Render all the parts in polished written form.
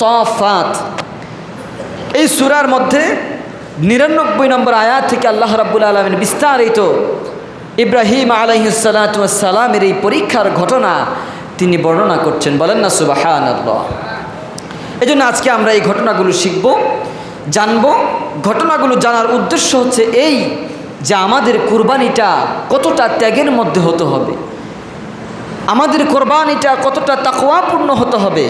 সাফাত এই সূরার মধ্যে ৯৯ নম্বর আয়াত থেকে আল্লাহ রাব্বুল আলামিন বিস্তারিত ইব্রাহিম আলাইহিস সালাতু ওয়াস সালামের এই পরীক্ষার ঘটনা তিনি বর্ণনা করছেন। বলেন না সুবহানাল্লাহ। এজন্য আজকে আমরা এই ঘটনাগুলো শিখব, জানব। ঘটনাগুলো জানার উদ্দেশ্য হচ্ছে এই যে আমাদের কুরবানিটা কতটা ত্যাগের মধ্যে হতে হবে, আমাদের কোরবানিটা কতটা তাকওয়াপূর্ণ হতে হবে।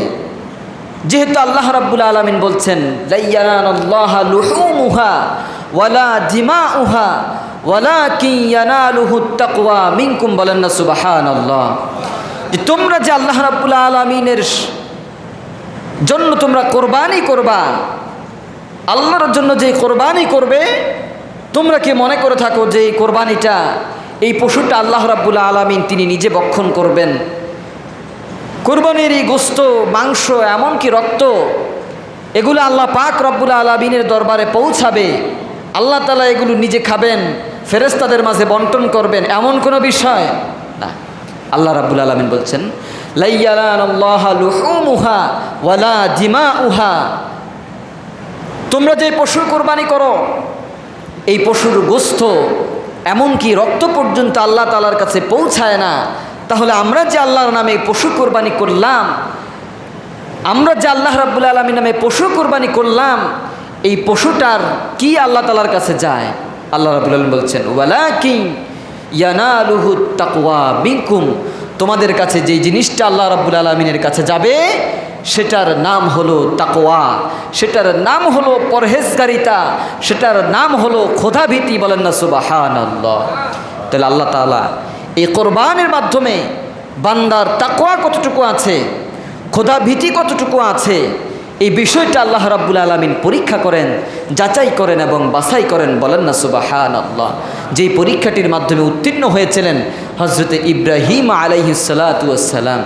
যেহেতু আল্লাহ রাব্বুল আলামিন বলছেন লা ইয়ানালুল্লাহা লুহুমুহা ওয়ালা দিমাউহা ওয়ালাকিন ইয়ানালুহুত তাকওয়া মিনকুম। বলেন না সুবহানাল্লাহ। যে তোমরা যে আল্লাহ রাব্বুল আলামিনের জন্য তোমরা কোরবানি করবা, আল্লাহর জন্য যে কোরবানি করবে, তোমরা কি মনে করে থাকো যে এই কোরবানিটা, এই পশুটা আল্লাহ রাব্বুল আলামিন তিনি নিজে ভক্ষণ করবেন? কোরবানির এই গোস্ত, মাংস, এমনকি রক্ত, এগুলো আল্লাহ পাক রব্বুল আলামিনের দরবারে পৌঁছাবে, আল্লাহ তাআলা এগুলো নিজে খাবেন, ফেরেশতাদের মাঝে বন্টন করবেন, এমন কোনো বিষয় না। আল্লাহ রাব্বুল আলামিন বলছেন লা ইয়ানালুল্লাহা লুহুমুহা ওয়ালা দিমাউহা। তোমরা যে পশুর কোরবানি করো, এই পশুর গোস্ত এমনকি রক্ত পর্যন্ত আল্লাহ তাআলার কাছে পৌঁছায় না। তাহলে আমরা যে আল্লাহর নামে পশু কোরবানি করলাম, আমরা যে আল্লাহ রাব্বুল আলামিন নামে পশু কোরবানি করলাম, এই পশুটার কি আল্লাহ তাআলার কাছে যায়? আল্লাহ রাব্বুল আলামিন বলছেন ওয়ালাকিন ইয়ানালুহুত তাকওয়া মিনকুম। তোমাদের কাছে যে জিনিসটা আল্লাহ রাব্বুল আলামিনের কাছে যাবে, সেটার নাম হলো তাকওয়া, সেটার নাম হলো পরহেজগারিতা, সেটার নাম হলো খোদাভীতি। বলেন না সুবহানাল্লাহ। তাহলে আল্লাহ তাআলা এই কোরবানের মাধ্যমে বান্দার তাকওয়া কতটুকু আছে, খোদাভীতি কতটুকু আছে, এই বিষয়টা আল্লাহ রাব্বুল আলামিন পরীক্ষা করেন, যাচাই করেন এবং বাছাই করেন। বলেন না সুবহানাল্লাহ। যেই পরীক্ষাটির মাধ্যমে উত্তীর্ণ হয়েছিলেন হযরত ইব্রাহিম আলাইহিস সালাতু ওয়াস সালাম।